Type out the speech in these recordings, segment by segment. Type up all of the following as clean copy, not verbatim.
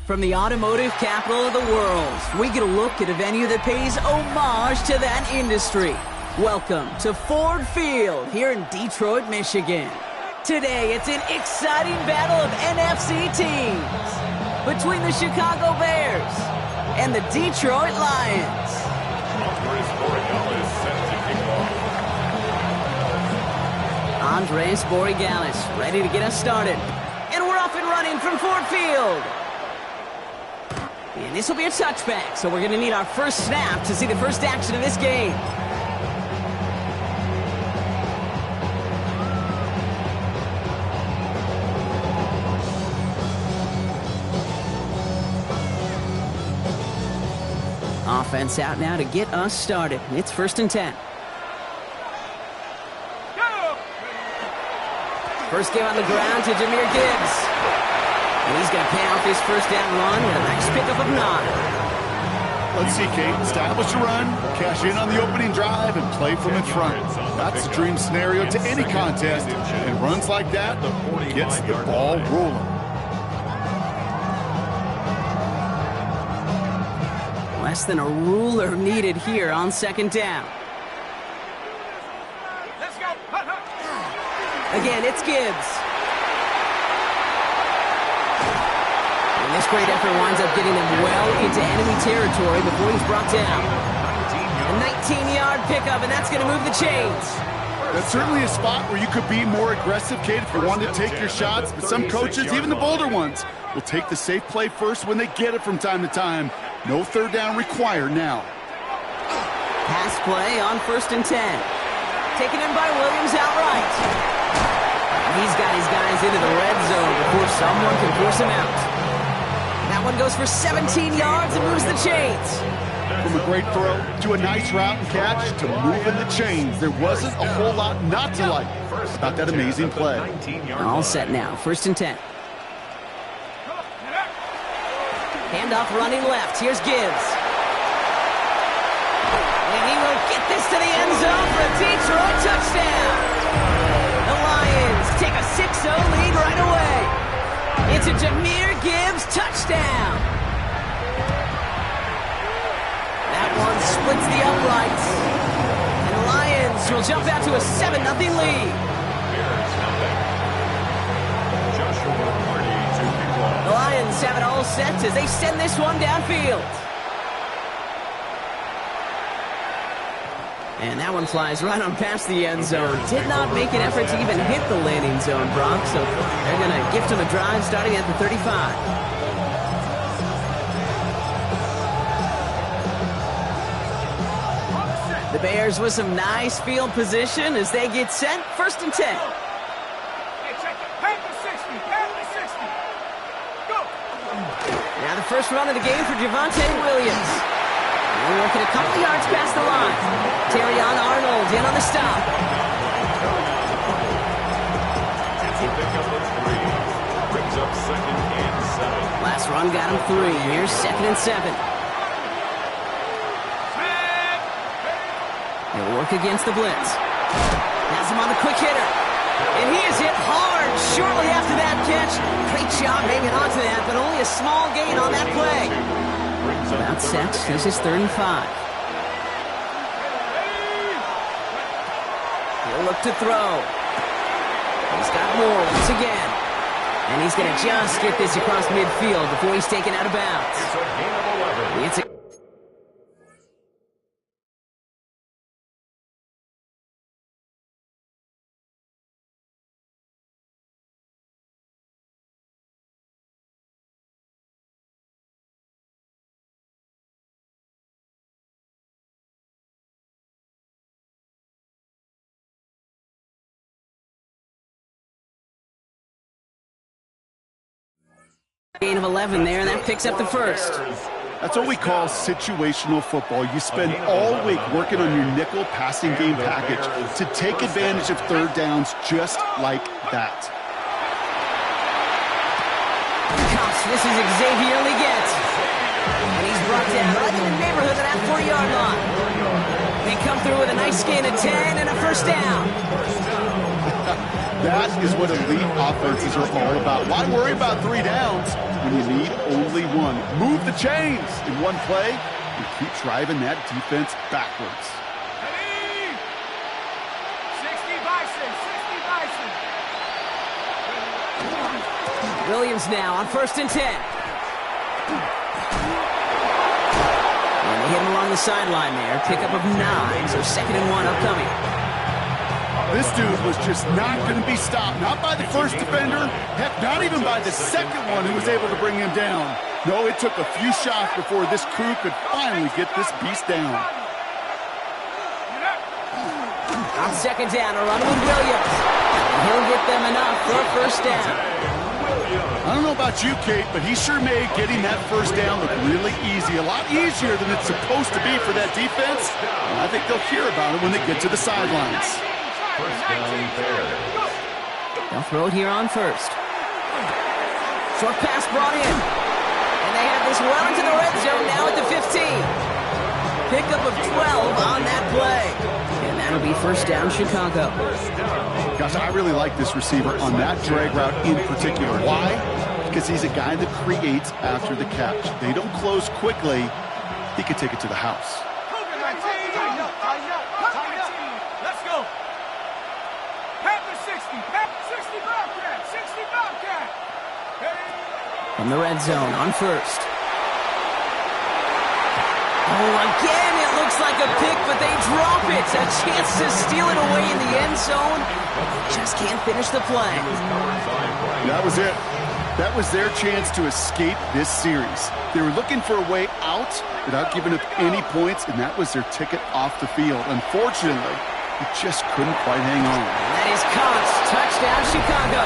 From the automotive capital of the world, we get a look at a venue that pays homage to that industry. Welcome to Ford Field here in Detroit, Michigan. Today, it's an exciting battle of NFC teams between the Chicago Bears and the Detroit Lions. Andres Borregales ready to get us started. And we're off and running from Ford Field. And this will be a touchback, so we're going to need our first snap to see the first action of this game. Offense out now to get us started. It's 1st and 10. First game on the ground to Jahmyr Gibbs. And he's going to pay off his first down run with a nice pickup of 9. Let's see, Kate. Establish a run, cash in on the opening drive, and play from in front. That's the dream scenario to any contest. And runs like that gets the ball rolling. Less than a ruler needed here on 2nd down. Let's go. Again, it's Gibbs. And this great effort winds up getting them well into enemy territory before he's brought down. A 19-yard pickup, and that's going to move the chains. That's certainly a spot where you could be more aggressive, Kate, if you wanted to take your shots. But some coaches, even the bolder ones, will take the safe play first when they get it from time to time. No 3rd down required now. Pass play on 1st and 10. Taken in by Williams outright. He's got his guys into the red zone before someone can force him out. That one goes for 17 yards and moves the chains. From a great throw to a nice route and catch to moving the chains, there wasn't a whole lot not to like about that amazing play. All set now, 1st and 10. Handoff running left. Here's Gibbs. And he will get this to the end zone for a Detroit touchdown. The Lions take a 6-0 lead right away. It's a Jahmyr Gibbs touchdown. That one splits the uprights. And the Lions will jump out to a 7-0 lead. The Lions have it all set as they send this one downfield. And that one flies right on past the end zone. Did not make an effort to even hit the landing zone, Brock. So they're going to gift him a drive starting at the 35. The Bears with some nice field position as they get set. 1st and 10. Now the first run of the game for Javonte Williams. We're working a couple yards past the line. Terrion Arnold in on the stop. Last run got him 3. Here's 2nd and 7. He'll work against the blitz. Has him on the quick hitter. And he is hit hard shortly after that catch. Great job hanging on to that, but only a small gain on that play. About set. This is 3rd and 5. He'll look to throw. He's got more once again. And he's going to just get this across midfield before he's taken out of bounds. It's a gain of 11 there, and that picks up the first. That's what we call situational football. You spend all week working on your nickel passing game package to take advantage of 3rd downs just like that. This is Xavier Leggett. And he's brought down right in the neighborhood of that 40-yard line. They come through with a nice gain of 10 and a first down. That is what elite offenses are all about. Why worry about 3 downs when when you need only one. Move the chains in one play and keep driving that defense backwards. Ready? 60 Bison, 60 Bison. Williams now on 1st and 10. And they hit him along the sideline there. Pickup of 9, so 2nd and 1 upcoming. This dude was just not going to be stopped. Not by the first defender. Heck, not even by the second one who was able to bring him down. No, it took a few shots before this crew could finally get this beast down. On 2nd down, a run with Williams. He'll get them enough for a 1st down. I don't know about you, Kate, but he sure made getting that 1st down look really easy. A lot easier than it's supposed to be for that defense. And I think they'll hear about it when they get to the sidelines. They'll throw it here on 1st. Short pass brought in. And they have this well into the red zone now at the 15. Pickup of 12 on that play. And that'll be 1st down Chicago. Gosh, I really like this receiver on that drag route in particular. Why? Because he's a guy that creates after the catch. They don't close quickly. He could take it to the house. Let's go. Panther 60, Panther 60 Bobcat, 60 Bobcat. From the red zone on 1st. Oh, again, it looks like a pick, but they drop it. A chance to steal it away in the end zone. Just can't finish the play. That was it. That was their chance to escape this series. They were looking for a way out without giving up any points, and that was their ticket off the field. Unfortunately, they just couldn't quite hang on. That is caught. Touchdown, Chicago.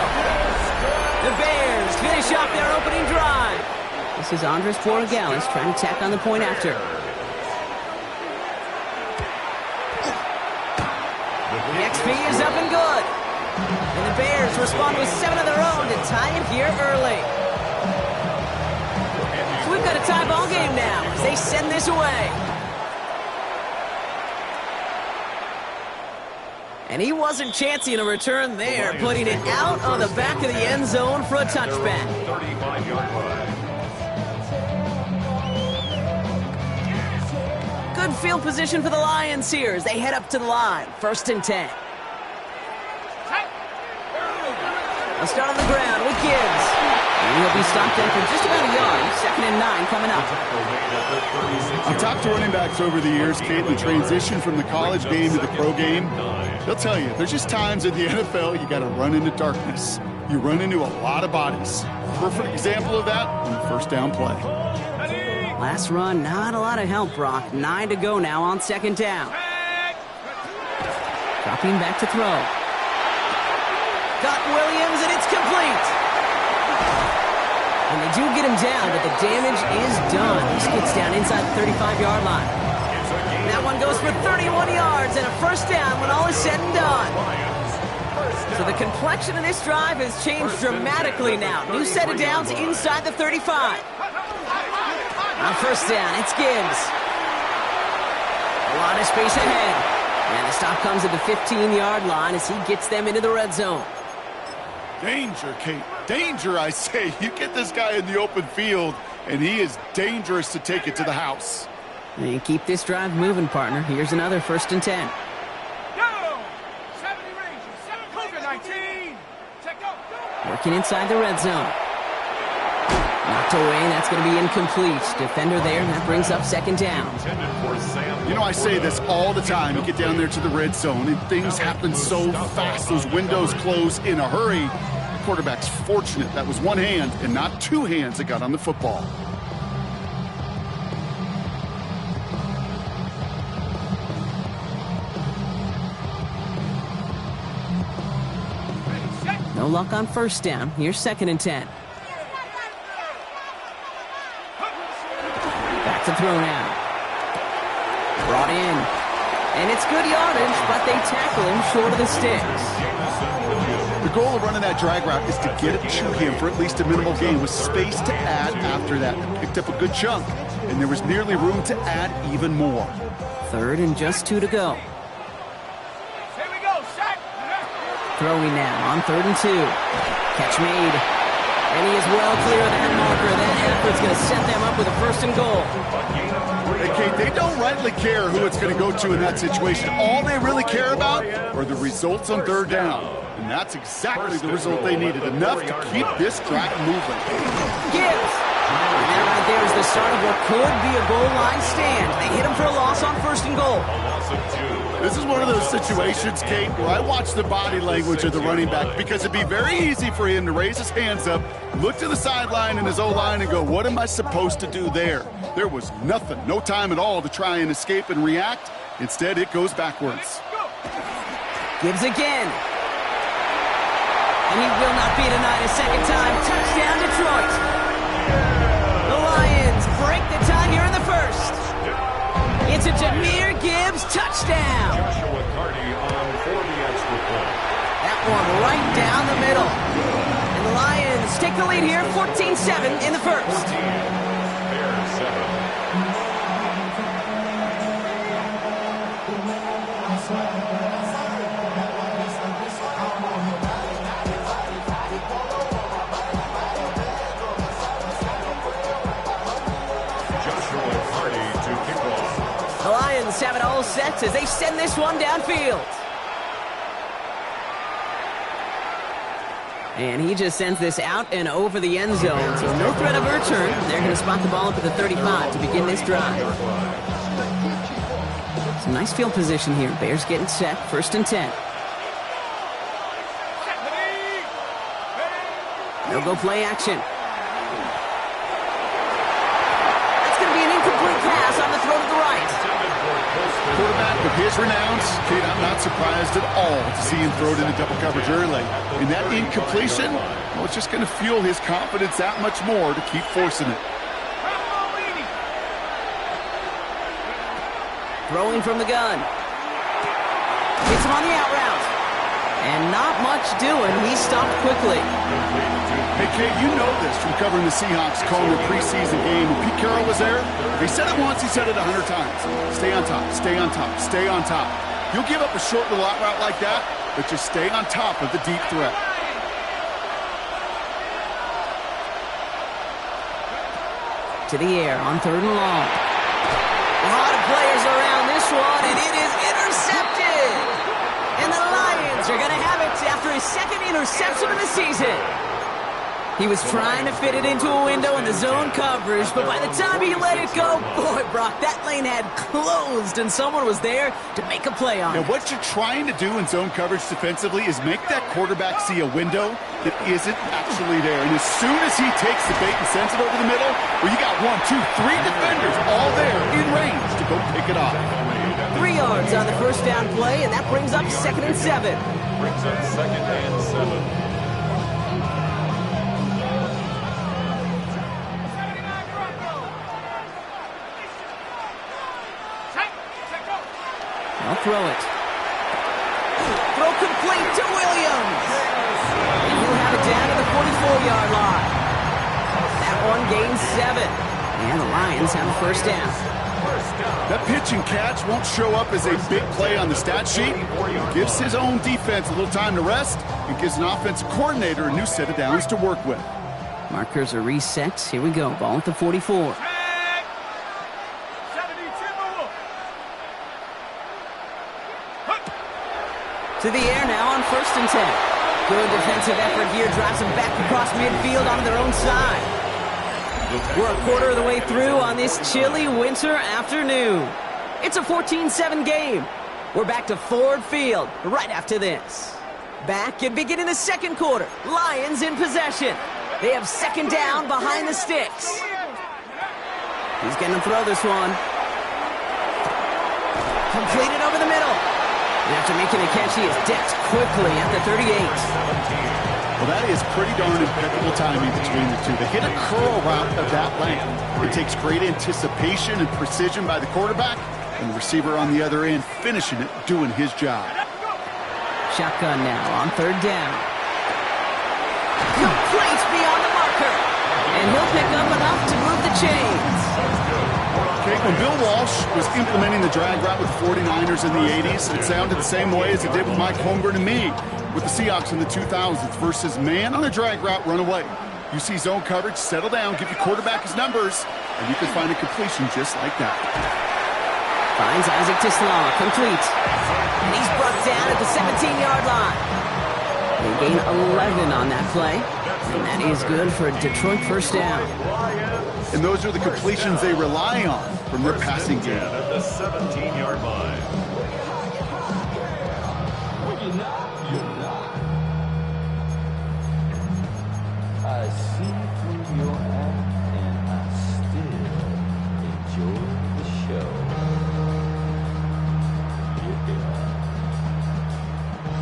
The Bears finish off their opening drive. This is Andres Borregales trying to tack on the point after. The XP is up and good. And the Bears respond with 7 of their own to tie it here early. So we've got a tie ball game now as they send this away. And he wasn't chancing a return there, putting it out on the back of the end zone for a touchback. Good field position for the Lions here as they head up to the line. 1st and 10. They'll start on the ground with Gibbs. And he'll be stopped after just about a yard. 2nd and 9 coming up. I've talked to running backs over the years, Kate, the transition from the college game to the pro game. They'll tell you, there's just times in the NFL you got to run into darkness. You run into a lot of bodies. Perfect example of that on the 1st down play. Last run, not a lot of help, Brock. 9 to go now on 2nd down. Dropping back to throw. Got Williams, and it's complete. And they do get him down, but the damage is done. He skids down inside the 35-yard line. That one goes for 31 yards and a 1st down when all is said and done. So the complexion of this drive has changed dramatically now. New set of downs inside the 35. On 1st down, it's Gibbs. A lot of space ahead. And the stop comes at the 15-yard line as he gets them into the red zone. Danger, Kate. Danger, I say. You get this guy in the open field, and he is dangerous to take it to the house. And keep this drive moving, partner. Here's another 1st and 10. Go! 70 Rangers, 7 COVID-19. Check out. Working inside the red zone. Knocked away, and that's going to be incomplete. Defender there, and that brings up 2nd down. You know, I say this all the time. You get down there to the red zone, and things happen so fast. Those windows close in a hurry. The quarterback's fortunate. That was one hand and not 2 hands that got on the football. No luck on 1st down. Here's 2nd and 10. Back to throw now. Brought in. And it's good yardage, but they tackle him short of the sticks. The goal of running that drag route is to get it to him for at least a minimal gain with space to add after that. Picked up a good chunk, and there was nearly room to add even more. 3rd and just 2 to go. Here we go, set. Throwing now on 3rd and 2. Catch made. And he is well clear of that marker effort's going to set them up with a 1st and goal. Hey, Kate, they don't rightly care who it's going to go to in that situation. All they really care about are the results on 3rd down. And that's exactly the result they needed, enough to keep this drive moving. Gibbs. And that right there is the start of what could be a goal line stand. They hit him for a loss on 1st and goal. This is one of those situations, Kate, where I watch the body language of the running back, because it'd be very easy for him to raise his hands up, look to the sideline in his O-line and go, what am I supposed to do there? There was nothing, no time at all to try and escape and react. Instead, it goes backwards. Gibbs again. And he will not be denied a second time. Touchdown, Detroit. The Lions break the tie here in the 1st. It's a Jahmyr Gibbs touchdown. That one right down the middle. And the Lions take the lead here, 14-7 in the 1st. The Lions have it all set as they send this one downfield. And he just sends this out and over the end zone, so no threat of a return. They're going to spot the ball up at the 35 to begin this drive. Some nice field position here. Bears getting set, 1st and 10. They'll go play action. That's going to be an incomplete pass on the throw to the right. Quarterback with his renowns, Kate, I'm not surprised at all to see him throw it into double coverage early. And that incompletion, well, it's just going to fuel his confidence that much more to keep forcing it. Throwing from the gun. Hits him on the out route. And not much doing. He stopped quickly. Hey, Kate, you know this from covering the Seahawks, calling the preseason game. When Pete Carroll was there, if he said it once, he said it 100 times. Stay on top, stay on top, stay on top. You'll give up a short little out route like that, but just stay on top of the deep threat. To the air on 3rd and long. A lot of players around this one, and it is intercepted. And the Lions are going to have it after his 2nd interception of the season. He was trying to fit it into a window in the zone coverage, but by the time he let it go, boy, Brock, that lane had closed, and someone was there to make a play on it. Now, what you're trying to do in zone coverage defensively is make that quarterback see a window that isn't actually there. And as soon as he takes the bait and sends it over the middle, well, you got 1, 2, 3 defenders all there in range to go pick it off. 3 yards on the 1st down play, and that brings up 2nd and 7. Brings up 2nd and 7. I'll throw it. Throw complete to Williams. And he'll have it down to the 44-yard line. That one gains 7. And the Lions have a 1st down. That pitch and catch won't show up as a big play on the stat sheet. It gives his own defense a little time to rest and gives an offensive coordinator a new set of downs to work with. Markers are reset. Here we go. Ball at the 44. To the air now on 1st and 10. Good defensive effort here. Drives them back across midfield onto their own side. We're a quarter of the way through on this chilly winter afternoon. It's a 14-7 game. We're back to Ford Field right after this. Back and beginning the 2nd quarter. Lions in possession. They have 2nd down behind the sticks. He's going to throw this one. Completed over the middle. And after making a catch, he is decked quickly at the 38. Well, that is pretty darn impeccable timing between the two. They hit a curl route of that length. It takes great anticipation and precision by the quarterback, and the receiver on the other end finishing it, doing his job. Shotgun now on 3rd down. Complete beyond the marker. And he'll pick up enough to move the chains. Okay, when Bill Walsh was implementing the drag route with the 49ers in the 80s, it sounded the same way as it did with Mike Holmgren and me with the Seahawks in the 2000s versus man on a drag route, run away. You see zone coverage, settle down, give your quarterback his numbers, and you can find a completion just like that. Finds Isaac Tisla, complete. And he's brought down at the 17-yard line. They gain 11 on that play. And that is good for a Detroit first down. And those are the completions they rely on from their passing game. At the 17-yard line. I see through your act and I still enjoy the show.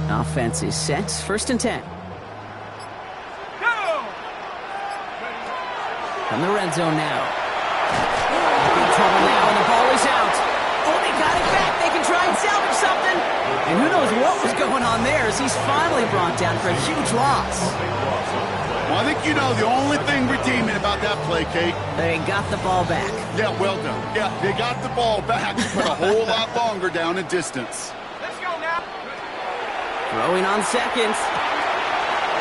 Yeah. Offense is set. First and 10. From the red zone now. Big trouble now, and the ball is out. Oh, they got it back. They can try and salvage something. And who knows what was going on there as he's finally brought down for a huge loss. Well, I think you know the only thing redeeming about that play, Kate. They got the ball back. Yeah, well done. Yeah, they got the ball back, but a whole lot longer down in distance. Let's go now. Throwing on seconds.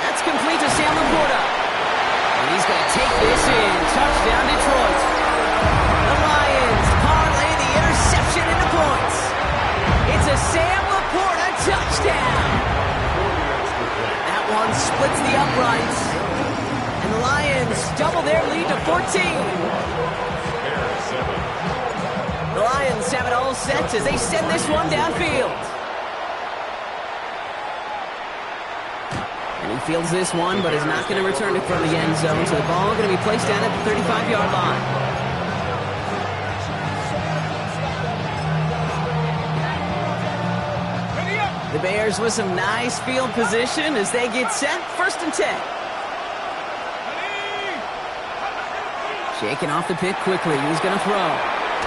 That's complete to Sam Laporta. And he's going to take this in. Touchdown, Detroit. The Lions parlay the interception into points. It's a Sam Laporta touchdown. That one splits the uprights. And the Lions double their lead to 14. The Lions have it all set as they send this one downfield. And he fields this one, but is not going to return it from the end zone. So the ball going to be placed down at the 35-yard line. The Bears with some nice field position as they get set. First and 10. Shaking off the pick quickly. He was going to throw.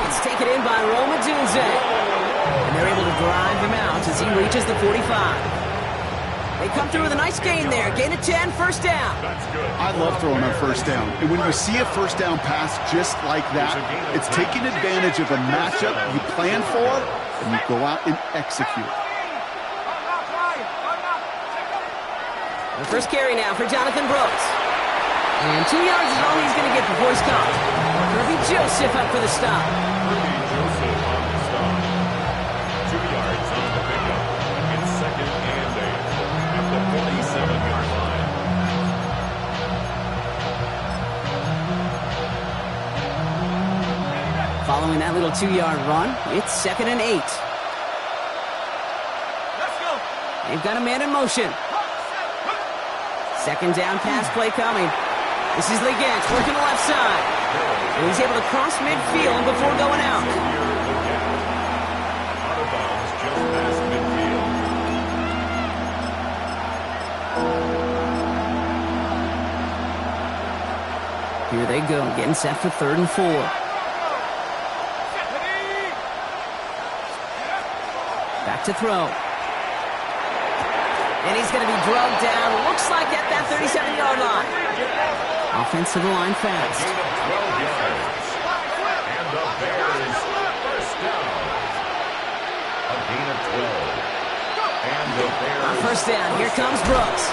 It's taken in by Roma Dunze. And they're able to drive him out as he reaches the 45. They come through with a nice gain there. Gain of 10, first down. I love throwing on first down. And when you see a first down pass just like that, it's taking advantage of a matchup you plan for, and you go out and execute. The first carry now for Jonathan Brooks. And 2 yards is all he's going to get before he's caught. Kirby Joseph up for the stop. Kirby Joseph on the stop. 2 yards on the pickup. It's second and 8 at the 47-yard line. Following that little 2-yard run, it's second and 8. Let's go. They've got a man in motion. Second down pass play coming. This is Legant working the left side. And he's able to cross midfield before going out. Out of bounds just past midfield. Here they go, getting set for 3rd and 4. Back to throw. And he's going to be drugged down, looks like at that 37-yard line. Offensive line fast. Gain of 12 yards. And the Bears first down. A gain of 12. And the Bears First down, here comes Brooks.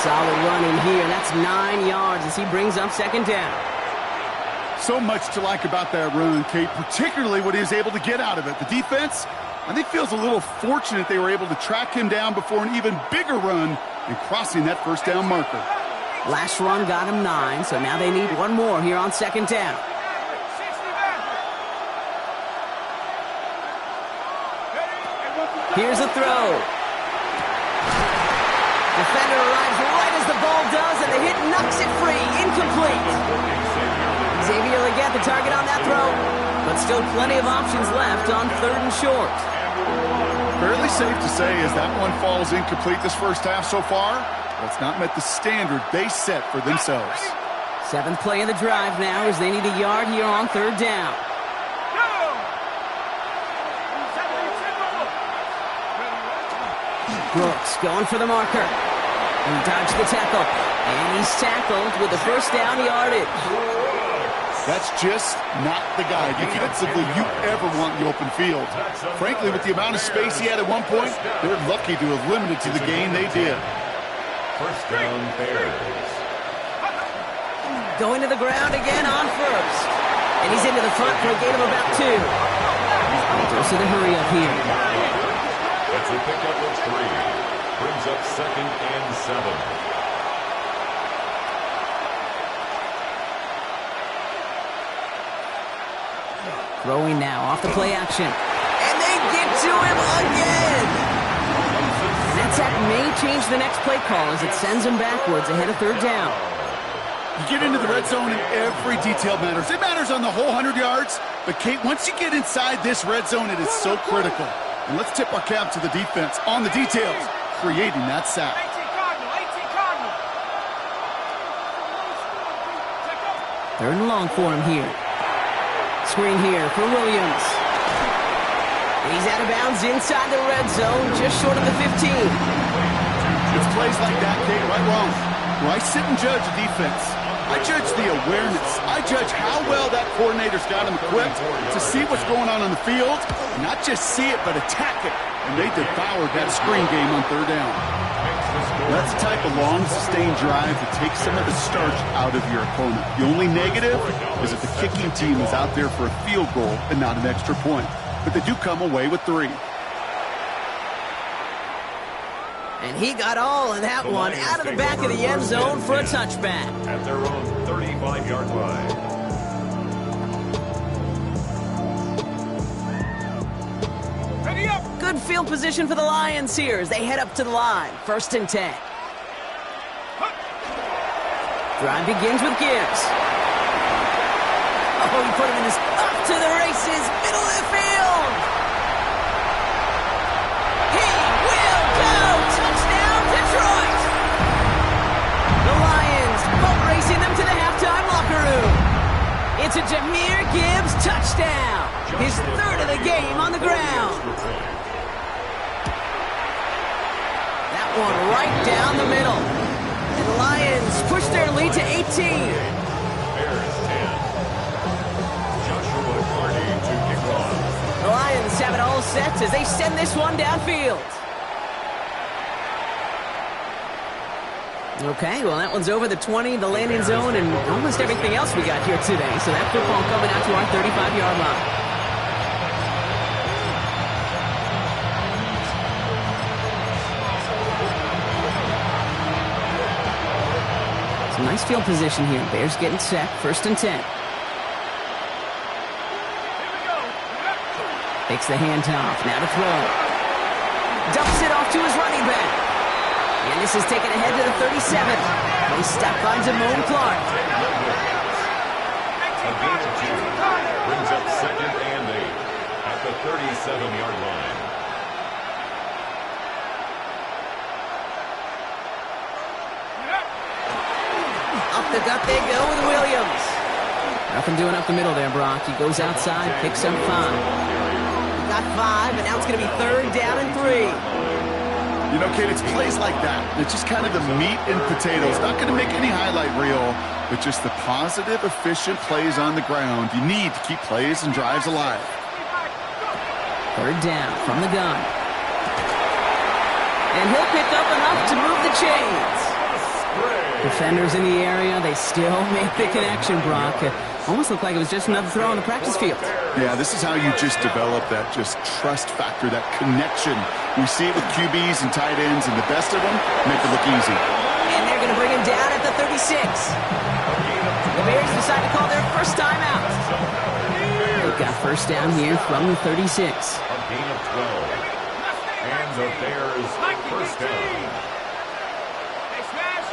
Solid run in here, that's 9 yards as he brings up second down. So much to like about that run, Kate, particularly what he was able to get out of it. The defense, I think, feels a little fortunate they were able to track him down before an even bigger run and crossing that first down marker. Last run got him 9, so now they need one more here on second down. Here's a throw. Defender arrives right as the ball does, and the hit knocks it free. Incomplete. Xavier Legant the target on that throw, but still plenty of options left on 3rd and short. Fairly safe to say as that one falls incomplete this first half so far, it's not met the standard they set for themselves. 7th play of the drive now as they need a yard here on 3rd down. Brooks going for the marker. He dodged the tackle. And he's tackled with the first down yardage. That's just not the guy defensively you ever want in the open field. Frankly, with the amount of space he had at one point, they're lucky to have limited to the gain they did. First down, Bears. Going to the ground again on first. And he's into the front for a gain of about 2. Goes to the hurry up here. That's a pickup of 3. Brings up 2nd and 7. Throwing now off the play action. And they get to him again. That sack may change the next play call as it sends him backwards ahead of 3rd down. You get into the red zone and every detail matters. It matters on the whole 100 yards. But, Kate, once you get inside this red zone, it is so critical. And let's tip our cap to the defense on the details, creating that sack. 3rd and long for him here. Screen here for Williams. And he's out of bounds inside the red zone, just short of the 15. It's plays like that, Kate, right wrong. Where I sit and judge a defense, I judge the awareness. I judge how well that coordinator's got him equipped to see what's going on the field, not just see it, but attack it. And they devoured that screen game on 3rd down. That's the type of long, sustained drive that takes some of the starch out of your opponent. The only negative is that the kicking team is out there for a field goal and not an extra point. But they do come away with 3. And he got all of that one out of the back of the end zone for a touchback. At their own 35-yard line. Ready up. Good field position for the Lions here as they head up to the line. 1st and 10. Drive begins with Gibbs. Oh, he put him in his up to the races, middle of the field. He will go. Touchdown, Detroit. The Lions boat racing them to the halftime locker room. It's a Jahmyr Gibbs touchdown. His 3rd of the game on the ground. That one right down the middle. And the Lions push their lead to 18. Bears 10. Joshua Carney to kick off. The Lions have it all set as they send this one downfield. Okay, well, that one's over the 20, the landing zone, and almost everything else we got here today. So that football coming out to our 35-yard line. Some nice field position here. Bears getting set. 1st and 10. Takes the handoff. Now to throw. Dumps it off to his running back. And this is taken ahead to the 37. He stepped on Damone Clark. A gain of 2. Brings up 2nd and 8 at the 37-yard line. Up the gut they go with Williams. Nothing doing up the middle there, Brock. He goes outside, picks up 5. He got 5, and now it's going to be 3rd down and 3. You know, Kate, it's plays like that. It's just kind of the meat and potatoes. Not going to make any highlight reel, but just the positive, efficient plays on the ground. You need to keep plays and drives alive. 3rd down from the gun. And he'll pick up enough to move the chains. Defenders in the area, they still make the connection, Brock. It almost looked like it was just another throw on the practice field. Yeah, this is how you just develop that just trust factor, that connection. We see it with QBs and tight ends, and the best of them make it look easy. And they're going to bring him down at the 36. The Bears decide to call their first timeout. They've got 1st down here from the 36. A gain of 12. And the Bears 1st down. Hey, smash.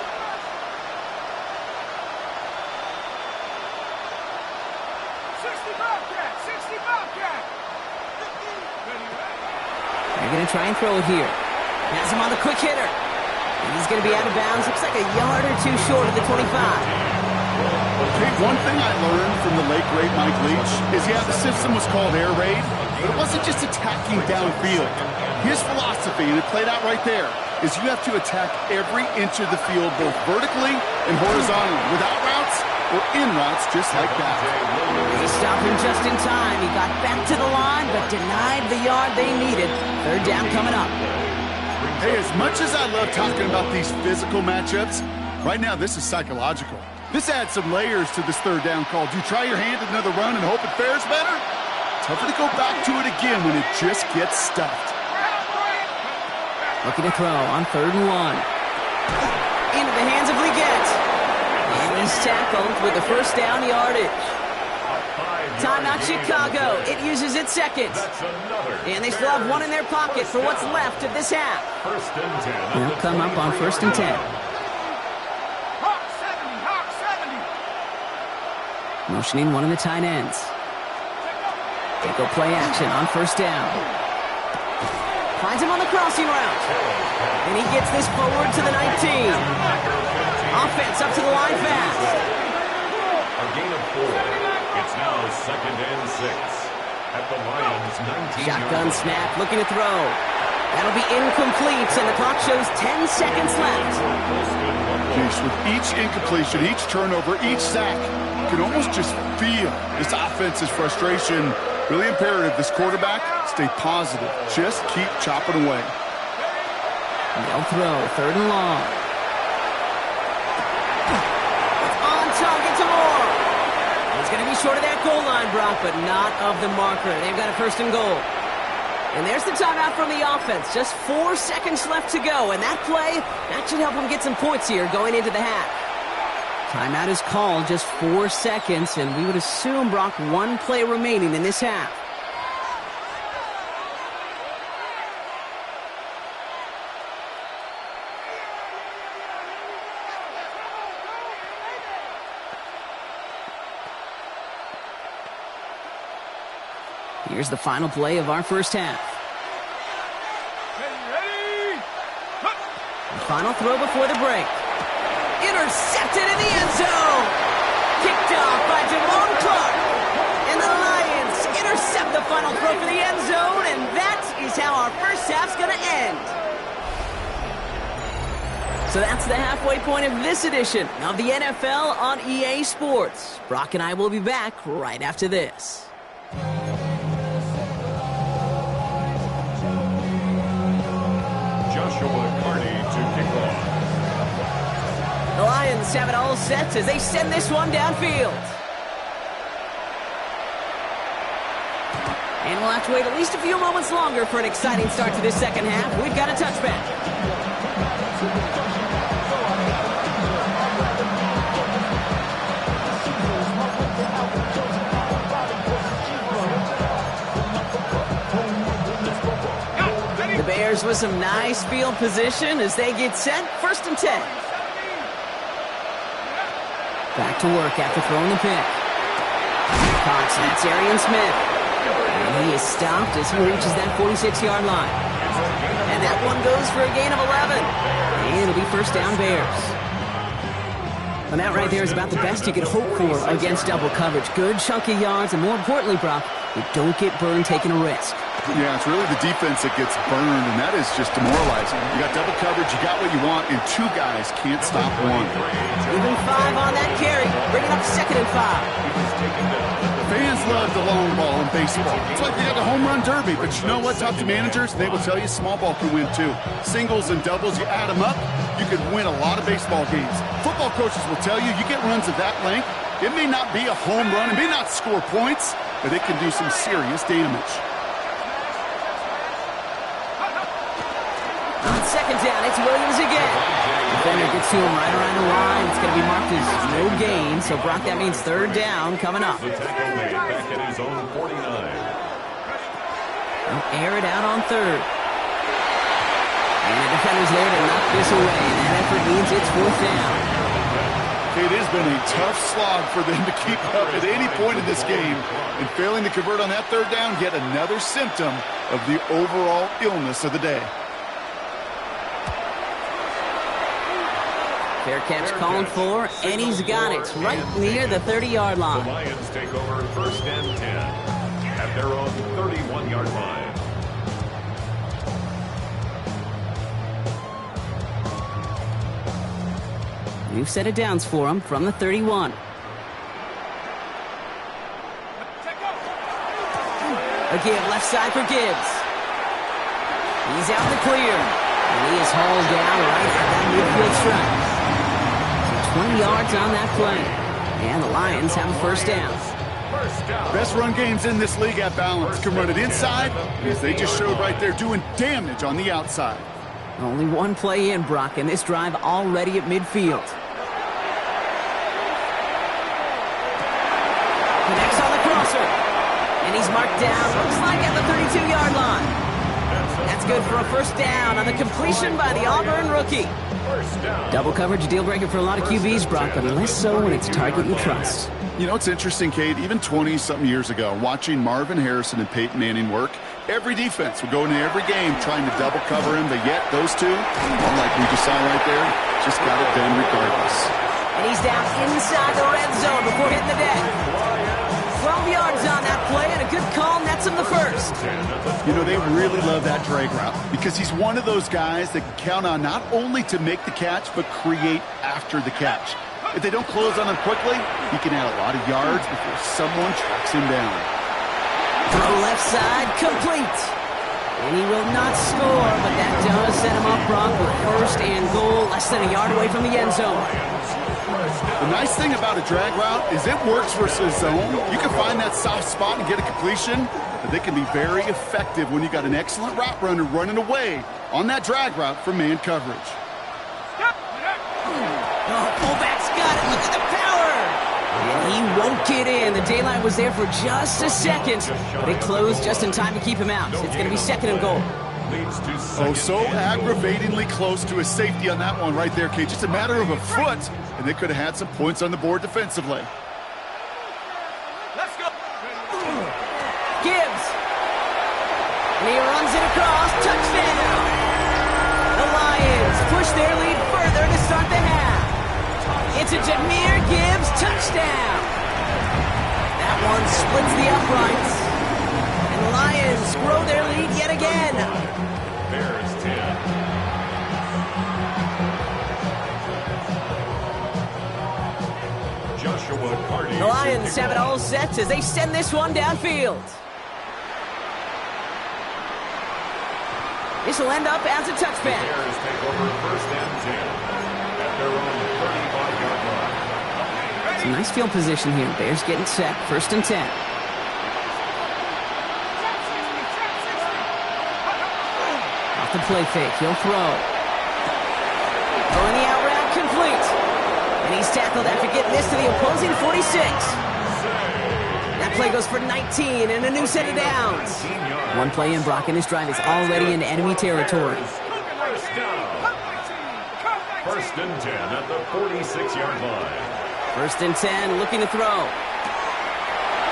60 Bobcat. 60 Bobcat. They're going to try and throw it here. Has him on the quick hitter. And he's going to be out of bounds. Looks like a yard or 2 short of the 25. Okay, one thing I learned from the late, great Mike Leach is, yeah, the system was called air raid, but it wasn't just attacking downfield. His philosophy, and it played out right there, is you have to attack every inch of the field, both vertically and horizontally, without routes or in routes, just like that. He stopped him just in time. He got back to the line, but denied the yard they needed. 3rd down coming up. Brings Hey, as much as I love talking about these physical matchups, right now this is psychological. This adds some layers to this third down call. Do you try your hand at another run and hope it fares better? Tougher to go back to it again when it just gets stuffed. Looking to throw on 3rd and 1. Into the hands of Leggett. And he's tackled with the first down yardage. Timeout Chicago. It uses its second. And they still have one in their pocket for what's left of this half. First and 10. They'll come up on 1st and 10. Hawk 70, Hawk 70. Motioning one of the tight ends. They go play action on 1st down. Finds him on the crossing route. And he gets this forward to the 19. Offense up to the line fast. A gain of 4. It's now 2nd and 6 at the Lions' 19. Shotgun snap, looking to throw. That'll be incomplete, and the clock shows 10 seconds left. Jeez, with each incompletion, each turnover, each sack, you can almost just feel this offense's frustration. Really imperative, this quarterback, stay positive. Just keep chopping away. They'll throw, 3rd and long. It's on target to Moore. He's going to be short of that goal line, Brock, but not of the marker. They've got a 1st and goal. And there's the timeout from the offense. Just 4 seconds left to go. And that play, that should help them get some points here going into the half. Timeout is called, just 4 seconds, and we would assume, Brock, 1 play remaining in this half. Here's the final play of our first half. Ready? The final throw before the break. Intercepted in the end zone. Kicked off by Javon Clark. And the Lions intercept the final throw for the end zone, and that is how our first half's going to end. So that's the halfway point of this edition of the NFL on EA Sports. Brock and I will be back right after this. Joshua Carney to kick off. The Lions have it all set as they send this one downfield. And we'll have to wait at least a few moments longer for an exciting start to this second half. We've got a touchback. The Bears with some nice field position as they get set. 1st and 10. Back to work after throwing the pick. Caught, that's Arian Smith. And he is stopped as he reaches that 46-yard line. And that one goes for a gain of 11. And it'll be 1st down Bears. And that right there is about the best you could hope for against double coverage. Good chunky yards, and more importantly, Brock, you don't get burned taking a risk. Yeah, it's really the defense that gets burned, and that is just demoralizing. You got double coverage, you got what you want, and 2 guys can't stop one. Even 5 on that carry, bringing up 2nd and 5. Fans love the long ball in baseball. It's like they got the home run derby, but you know what? Talk to managers, they will tell you small ball can win too. Singles and doubles, you add them up, you could win a lot of baseball games. Football coaches will tell you, you get runs of that length, it may not be a home run, it may not score points, but it can do some serious damage. On 2nd down, it's Williams again. Defender gets to him right around the line. It's going to be marked as no gain. So, Brock, that means 3rd down coming up. The tackle made back at his own 49. They'll air it out on 3rd. And the defender's there to knock this away. And that effort means it's 4th down. It has been a tough slog for them to keep up at any point in this game. And failing to convert on that 3rd down, yet another symptom of the overall illness of the day. Fair catch called for, and he's got it right near the 30-yard line. The Lions take over 1st and 10 at their own 31-yard line. New set of downs for him from the 31. A give left side for Gibbs. He's out in the clear. And he is hauled down right at that midfield stripe. So 20 yards on that play. And the Lions have a first down. Best run games in this league at balance. Can run it inside, as they just showed right there, doing damage on the outside. Only one play in, Brock, and this drive already at midfield. Connects on the crosser. And he's marked down, looks like at the 32-yard line. That's good for a first down on the completion by the Auburn rookie. Double coverage, a deal breaker for a lot of QBs, Brock, but less so when it's a target you trust. You know, it's interesting, Kate, even 20-something years ago, watching Marvin Harrison and Peyton Manning work, every defense would go into every game trying to double cover him, but yet those two, like we just saw right there, just got it done regardless. And he's down inside the red zone before hitting the deck. 12 yards on that play, and a good call nets him the first. You know, they really love that drag route because he's one of those guys that can count on not only to make the catch, but create after the catch. If they don't close on him quickly, he can add a lot of yards before someone tracks him down. Throw left side, complete. And he will not score, but that does set him up, Brock, with first and goal, less than a yard away from the end zone. The nice thing about a drag route is it works versus zone. You can find that soft spot and get a completion, but they can be very effective when you got an excellent route runner running away on that drag route from man coverage. Oh, fullback's got it. Look at the power. And he won't get in. The daylight was there for just a second, but it closed just in time to keep him out. It's going to be second and goal. Oh, so aggravatingly close to a safety on that one right there, Kate. Just a matter of a foot, and they could have had some points on the board defensively. Let's go. Gibbs. And he runs it across. Touchdown. The Lions push their lead further to start the half. It's a Jahmyr Gibbs touchdown. That one splits the uprights. And the Lions grow their lead yet again. Bears 10. Joshua Cardi. The Lions have it all set as they send this one downfield. This will end up as a touchback. Bears take over first and 10 at their own 35-yard line. It's a nice field position here. Bears getting set. First and 10. Off the play fake. He'll throw. Throwing the out route complete. And he's tackled after getting this to the opposing 46. That play goes for 19 and a new set of downs. One play in, Brock, and his drive is already into enemy territory. First down. First and 10 at the 46-yard line. First and 10, looking to throw.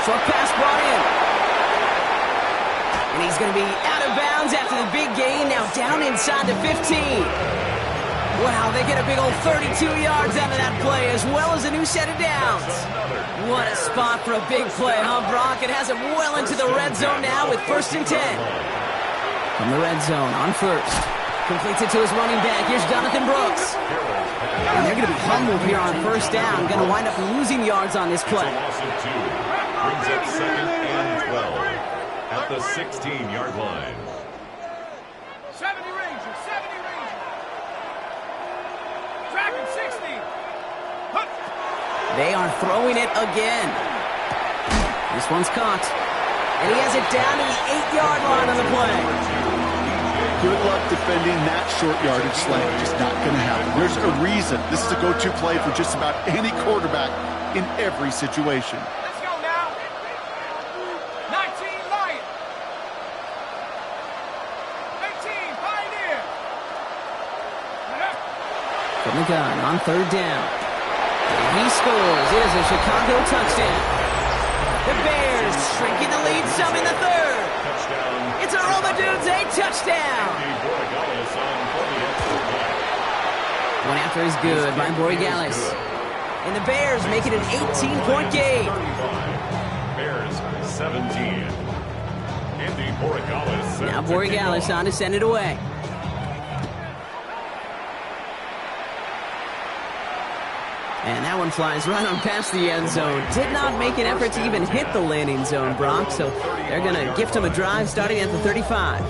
Short pass brought in. And he's going to be out of bounds after the big gain, now down inside the 15. Wow, they get a big old 32 yards out of that play, as well as a new set of downs. What a spot for a big play, huh, Brock? It has him well into the red zone now with first and 10. From the red zone, on first. Completes it to his running back. Here's Jonathan Brooks. And they're going to be humbled here on first down. Going to wind up losing yards on this play. Loss of 2. Brings up second and 12 at the 16-yard line. 70 Rangers, 70 Rangers. Dragon 60. Hup. They are throwing it again. This one's caught. And he has it down to the 8-yard line on the play. Good luck defending that short yardage slant. Just not going to happen. There's a reason this is a go-to play for just about any quarterback in every situation. Let's go now. 19 Lion. 18 Pioneer. From the gun on third down. And he scores. It is a Chicago touchdown. The Bears shrinking the lead some in the third. Touchdown. It's a Romadudze touchdown. One after is good by Borregales. And the Bears make it an 18-point game. Bears 17. Andy Borregales. Now Borregales on to send it away. And that one flies right on past the end zone. Did not make an effort to even hit the landing zone, Brock. So they're going to gift him a drive starting at the 35.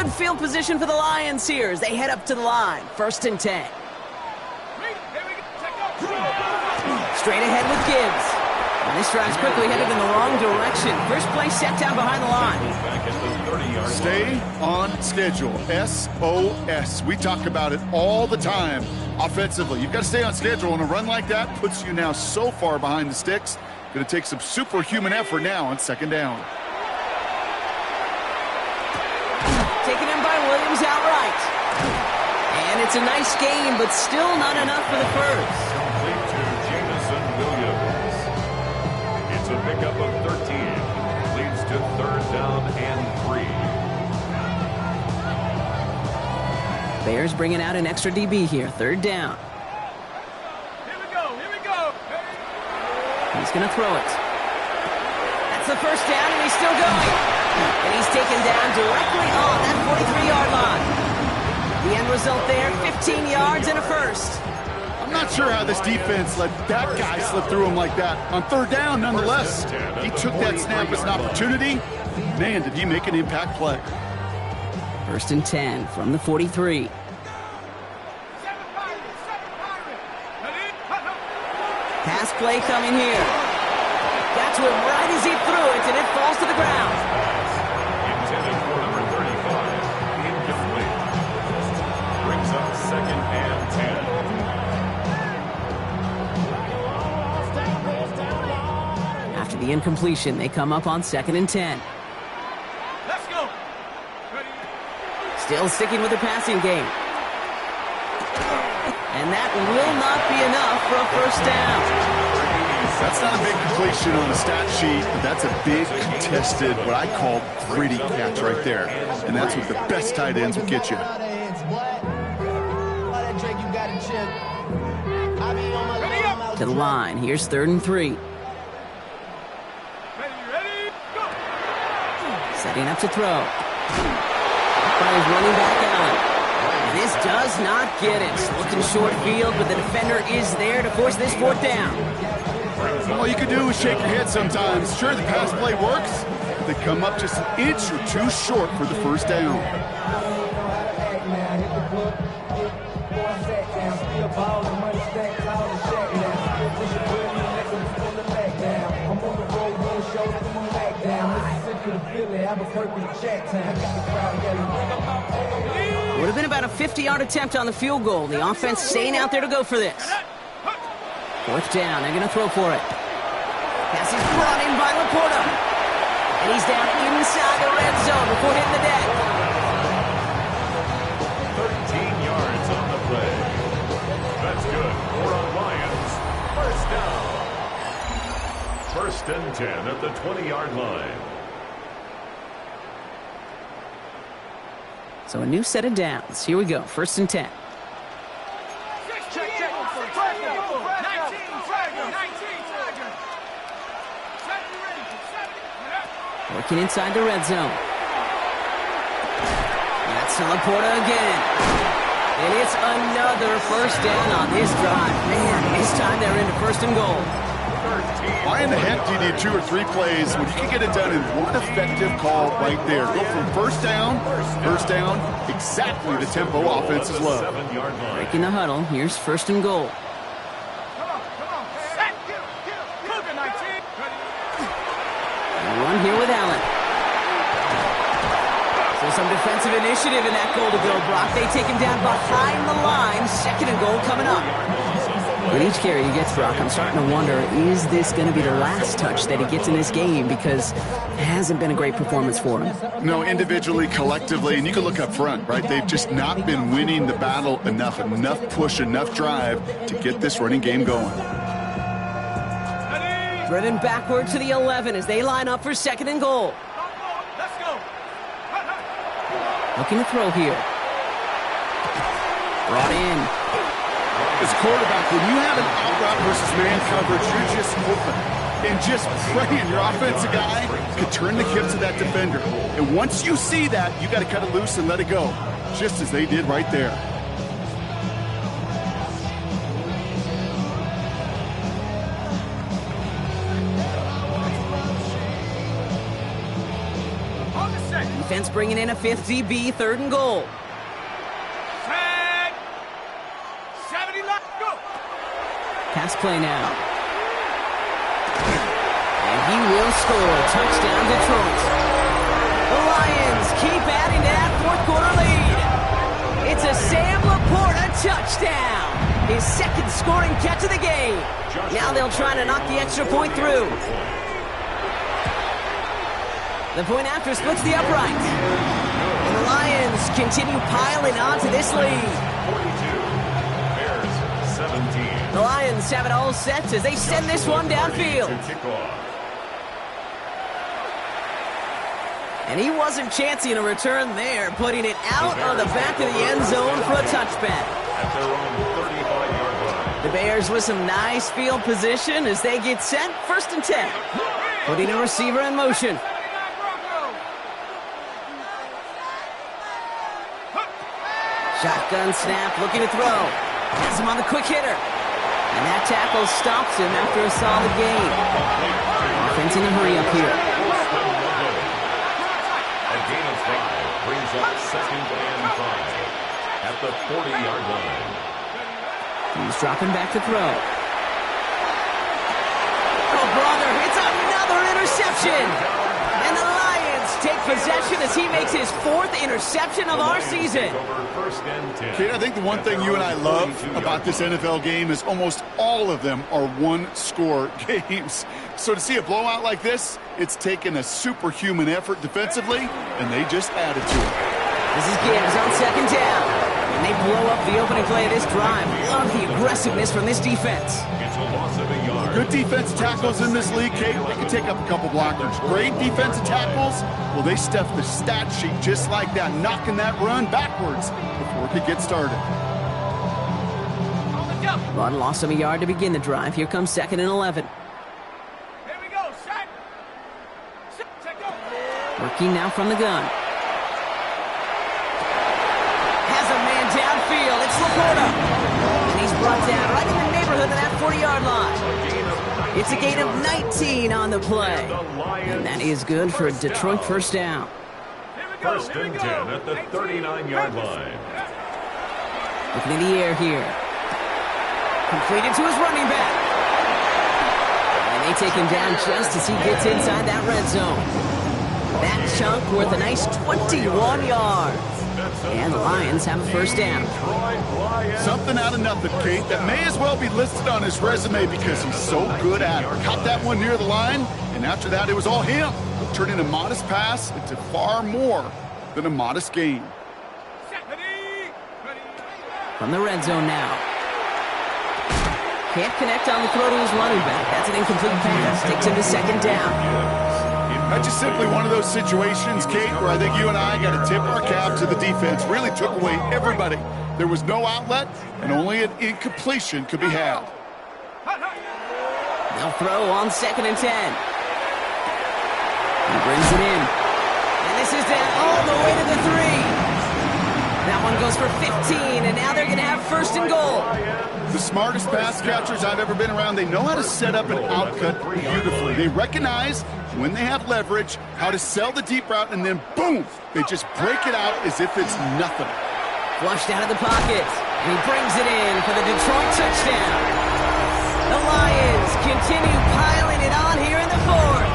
Good field position for the Lions here as they head up to the line. 1st and 10. Straight ahead with Gibbs. And this drive's quickly headed in the wrong direction. First play set down behind the line. Stay on schedule. SOS. We talk about it all the time offensively. You've got to stay on schedule, and a run like that puts you now so far behind the sticks. Going to take some superhuman effort now on 2nd down. Taken in by Williams outright. And it's a nice game, but still not enough for the first. Complete to Jamison Williams. It's a pickup of 13. Leads to 3rd down and 3. Bears bringing out an extra DB here. 3rd down. Here we go. He's going to throw it. That's the 1st down, and he's still going. And he's taken down directly on that 43-yard line. The end result there, 15 yards and a first. I'm not sure how this defense let that guy slip through him like that. On 3rd down, nonetheless, he took that snap as an opportunity. Man, did he make an impact play. 1st and 10 from the 43. Pass play coming here. Got to him right as he threw it, and it falls to the ground. Intended for number 35. Incomplete. Brings up 2nd and 10. After the incompletion, they come up on 2nd and 10. Let's go. Still sticking with the passing game. And that will not be enough for a 1st down. That's not a big completion on the stat sheet, but that's a big contested, what I call gritty catch right there. And that's what the best tight ends will get you. To the line. Here's 3rd and 3. Ready, go. Setting up to throw. By his running back, Allen. And this does not get it. Looking short field, but the defender is there to force this 4th down. All you can do is shake your head sometimes. Sure, the pass play works. They come up just an inch or two short for the 1st down. Would have been about a 50-yard attempt on the field goal. The offense staying out there to go for this. 4th down. They're going to throw for it. Pass is brought in by Laporta. And he's down inside the red zone before hitting the deck. 13 yards on the play. That's good for our Lions. 1st down. 1st and 10 at the 20-yard line. So a new set of downs. Here we go. 1st and 10. Check. 19, Tiger. 70 range, 70. Working inside the red zone. That's Laporta again. And it's another 1st down on this drive. Man, this time they're into 1st and goal. Why in the heck do you need 2 or 3 plays when you can get it done in one effective call right there? Go from 1st down, exactly the tempo offenses love. Breaking the huddle. Here's 1st and goal. Come on. Set. Cougar 19. And one here with Allen. So some defensive initiative in that goal to go, Brock. They take him down behind the line. 2nd and goal coming up. With each carry he gets, Brock, I'm starting to wonder, is this going to be the last touch that he gets in this game? Because it hasn't been a great performance for him. No, individually, collectively, and you can look up front, right? They've just not been winning the battle enough push, enough drive to get this running game going. Driven backward to the 11 as they line up for 2nd and goal. Let's go. Looking to throw here. Brought in. As quarterback, when you have an out-route versus man coverage, you're just hoping and just praying your offensive guy can turn the hips of that defender. And once you see that, you got to cut it loose and let it go, just as they did right there. On the set. Defense bringing in a fifth DB, 3rd and goal. Set. 70 left. Go. Pass play now. And he will score. Touchdown, Detroit. The Lions keep adding to that 4th quarter lead. It's a Sam Laporta touchdown. His 2nd scoring catch of the game. Now they'll try to knock the extra point through. The point after splits the upright. And the Lions continue piling on to this lead. 42. Bears 17. The Lions have it all set as they send this one downfield. And he wasn't chancing a return there, putting it out on the back of the end zone for a touchback. At their own 35-yard line. The Bears with some nice field position as they get set, 1st and 10. Putting a receiver in motion. Shotgun snap, looking to throw. Has him on the quick hitter. And that tackle stops him after a solid gain. Offense in a hurry up here. A gain of 5 brings up 2nd and 5 at the 40-yard line. He's dropping back to throw. Oh, brother, it's another interception. And the Lions take possession as he makes his 4th interception of our season. Kate, I think the one thing you and I love about this NFL game is almost all of them are one-score games. So to see a blowout like this, it's taken a superhuman effort defensively, and they just added to it. This is Gibbs on 2nd down. And they blow up the opening play of this drive. Love the aggressiveness from this defense. It's a loss of a yard. Good defensive tackles in this league, Kate. They can take up a couple blockers. Great defensive tackles, well, they stuff the stat sheet just like that, knocking that run backwards before it could get started. But lost him a yard to begin the drive. Here comes 2nd and 11. Here we go. Set. Set. Go. Working now from the gun. Has a man downfield. It's Laporta. And he's brought down right in the neighborhood of that 40-yard line. It's a gain of 19 on the play. And that is good for a Detroit 1st down. 1st and 10 at the 39-yard line. Looking in the air here. Completed to his running back. And they take him down just as he gets inside that red zone. That chunk worth a nice 21 yards. And the Lions have a 1st down. Something out of nothing, Kate, that may as well be listed on his resume because he's so good at it. Caught that one near the line, and after that, it was all him. Turning a modest pass into far more than a modest gain. From the red zone now. Can't connect on the throw to his running back. That's an incomplete pass. Takes him to 2nd down. That's just simply one of those situations, Kate, where I think you and I got to tip our cap to the defense. Really took away everybody. There was no outlet, and only an incompletion could be had. They'll throw on 2nd and 10. He brings it in. And this is down all the way to the 3. That one goes for 15, and now they're going to have 1st and goal. The smartest pass catchers I've ever been around, they know how to set up an outcut beautifully. They recognize when they have leverage, how to sell the deep route, and then boom, they just break it out as if it's nothing. Flushed out of the pocket. And he brings it in for the Detroit touchdown. The Lions continue piling it on here in the 4th.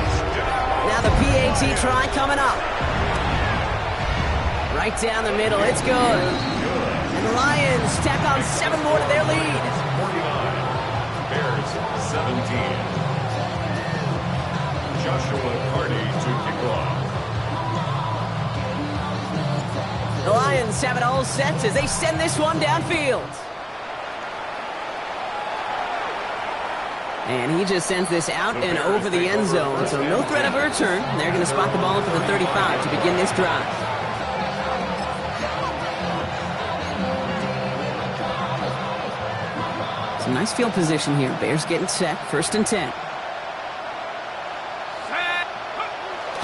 Now the PAT try coming up. Right down the middle, it's good. And the Lions tack on 7 more to their lead. 49. Bears 17. Joshua Carney to kick off. The Lions have it all set as they send this one downfield. And he just sends this out and over the end zone, so no threat of a return. They're going to spot the ball for the 35 to begin this drive. Some nice field position here. Bears getting set, 1st and 10.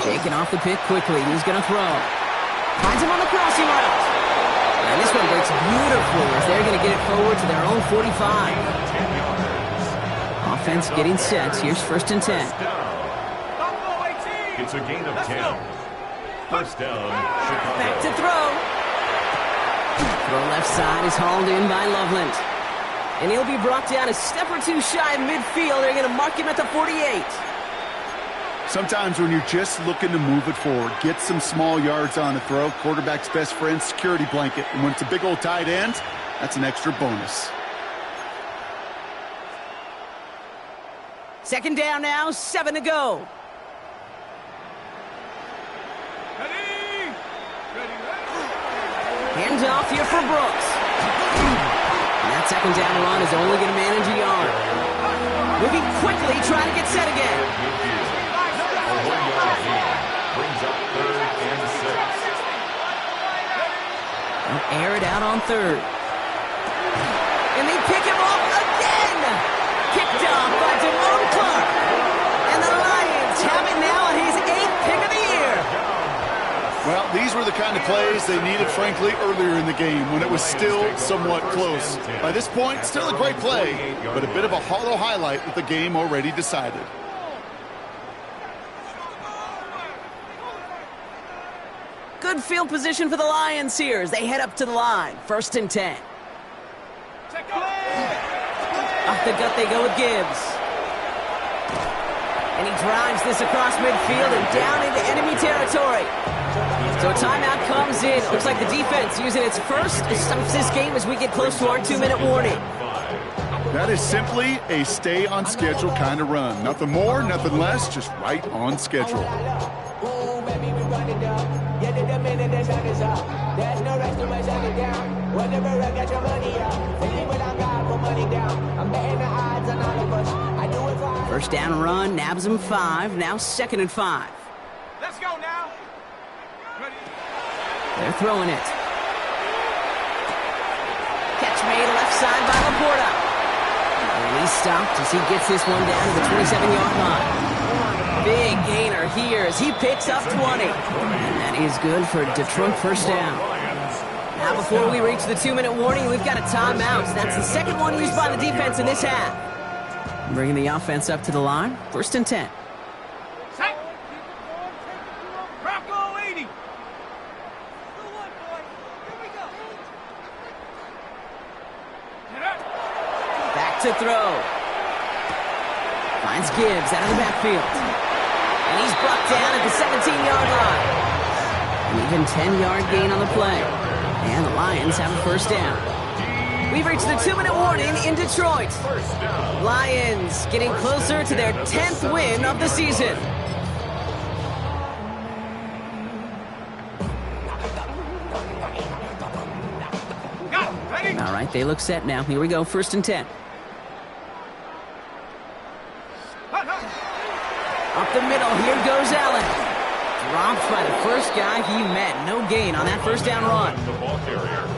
Shaking off the pick quickly. He's going to throw. Finds him on the crossing route. And this one breaks beautifully as they're going to get it forward to their own 45. Offense getting set. Here's 1st and 10. It's a gain of 10. First down, Chicago. Back to throw. Throw left side is hauled in by Loveland. And he'll be brought down a step or two shy of midfield. They're going to mark him at the 48. Sometimes when you're just looking to move it forward, get some small yards on a throw, quarterback's best friend, security blanket. And when it's a big old tight end, that's an extra bonus. Second down now, 7 to go. Hands off here for Brooks. And that second down run is only going to manage a yard. Moving quickly, trying to get set again. A 1-yard gain brings up 3rd and 6. They'll air it out on 3rd. And they pick him off again. Kicked off by Jerome Clark. And the Lions have it now on his 8th pick of the year. Well, these were the kind of plays they needed, frankly, earlier in the game when it was still somewhat close. By this point, still a great play, but a bit of a hollow highlight with the game already decided. Good field position for the Lions here as they head up to the line. 1st and 10. Off the gut they go with Gibbs. And he drives this across midfield and down into enemy territory. So a timeout comes in. Looks like the defense using its first to stop this game as we get close to our 2-minute warning. That is simply a stay on schedule kind of run. Nothing more, nothing less, just right on schedule. First down run, nabs him 5. Now 2nd and 5. Let's go now. Ready? They're throwing it. Catch made left side by Laporta. And he's stopped as he gets this one down to the 27-yard line. Big gainer here as he picks up 20. And that is good for Detroit first down. Now before we reach the 2-minute warning, we've got a timeout. That's the second one used by the defense in this half. Bringing the offense up to the line. 1st and 10. Set. Bronco 80. Back to throw. Finds Gibbs out of the backfield. And he's brought down at the 17-yard line. An even 10-yard gain on the play. And the Lions have a first down. We've reached the 2-minute warning in Detroit. Lions getting closer to their 10th win of the season. All right, they look set now. Here we go, 1st and 10. Up the middle, here goes Allen. Dropped by the first guy he met. No gain on that first down run.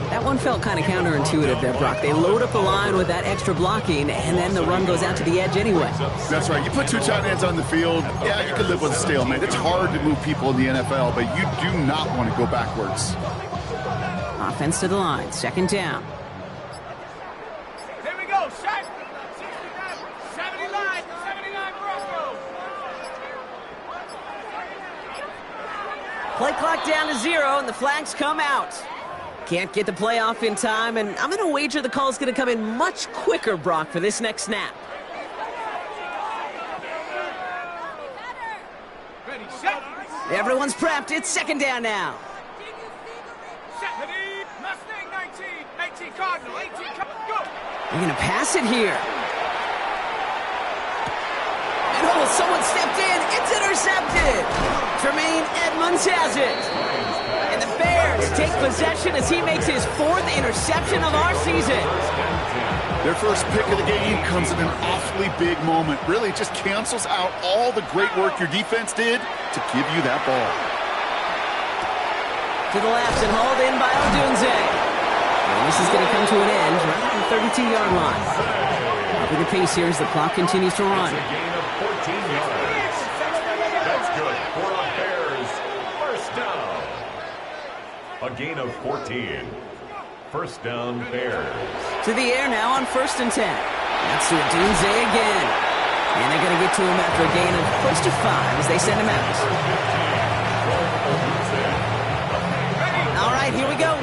That one felt kind of counterintuitive there, Brock. They load up the line with that extra blocking, and then the run goes out to the edge anyway. That's right. You put 2 tight ends on the field, yeah, you can live with a stalemate. It's hard to move people in the NFL, but you do not want to go backwards. Offense to the line, 2nd down. Here we go, set. 79 Bronco. Play clock down to 0, and the flags come out. Can't get the play off in time, and I'm going to wager the call's going to come in much quicker, Brock, for this next snap. Ready, set. Everyone's prepped. It's 2nd down now. Set. Ready. Mustang 19. 18 Cardinal. 18 Cardinal. Go. They're going to pass it here. And oh, someone stepped in. It's intercepted. Tremaine Edmonds has it. And the Bears take possession as he makes his 4th interception of our season. Their first pick of the game comes in an awfully big moment. Really just cancels out all the great work your defense did to give you that ball. To the left and hauled in by Odunze. And this is going to come to an end right at the 32-yard line. Upping the pace here as the clock continues to run. A gain of 14 yards. That's good for a Bears first down. A gain of 14. First down, Bears. To the air now on 1st and 10. That's to Odunze again. And they're going to get to him after a gain of close to 5 as they send him out.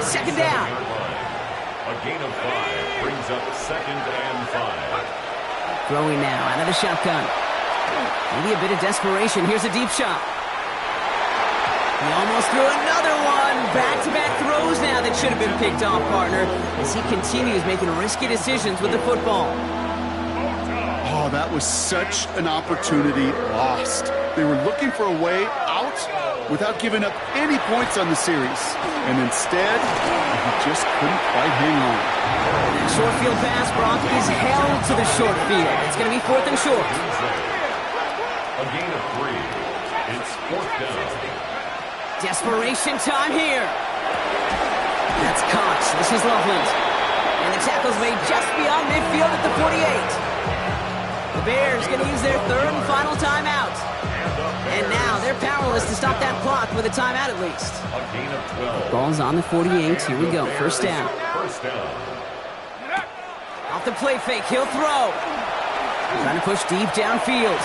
Second down. A gain of 5 brings up 2nd and 5. Throwing now out of the shotgun. Maybe a bit of desperation. Here's a deep shot. He almost threw another one. Back-to-back throws now that should have been picked off, partner, as he continues making risky decisions with the football. Oh, that was such an opportunity lost. They were looking for a way out without giving up any points on the series. And instead, he just couldn't quite hang on. That short field pass, Brock, is held to the short field. It's going to be 4th and short. A gain of 3. It's 4th down. Desperation time here. That's caught. This is Loveland. And the tackle's made just beyond midfield at the 48. The Bears going to use their 3rd and final timeout. And now they're powerless to stop that clock with a timeout at least. A gain of 12. Ball's on the 48. Here we go. First down. First down. Off the play fake. He'll throw. Trying to push deep downfield.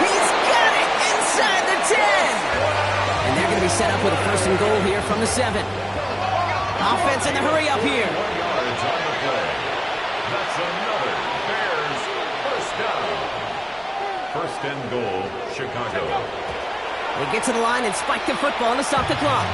He's got it inside the 10. And they're going to be set up with a 1st and goal here from the 7. Offense in the hurry up here. 1 yard on the play. That's another Bears first down. 1st and goal, Chicago. They get to the line and spike the football to stop the clock.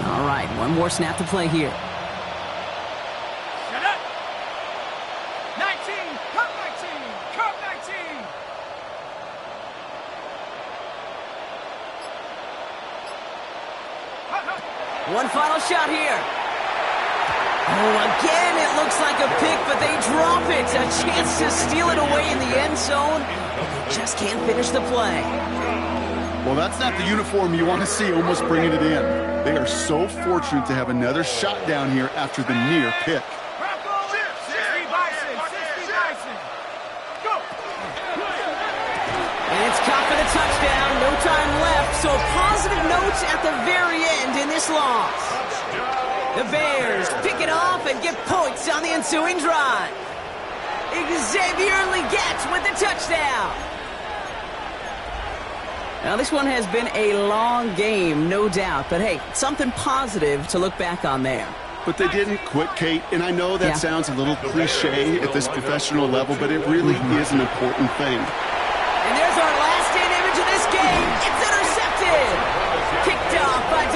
All right, one more snap to play here. Shut up. 19, cut 19, cut 19. One final shot here. Oh, again, it looks like a pick, but they drop it. A chance to steal it away in the end zone. Just can't finish the play. Well, that's not the uniform you want to see almost bringing it in. They are so fortunate to have another shot down here after the near pick. 60 Bison, 60 Bison. Go. And it's caught for the touchdown. No time left, so positive notes at the very end in this loss. The Bears pick it off and get points on the ensuing drive. Xavier Legette with the touchdown. Now, this one has been a long game, no doubt. But, hey, something positive to look back on there. But they didn't quit, Kate, and I know that sounds a little cliche at this professional level, but it really is an important thing. And there's our last-in image of this game. It's intercepted. Picked off by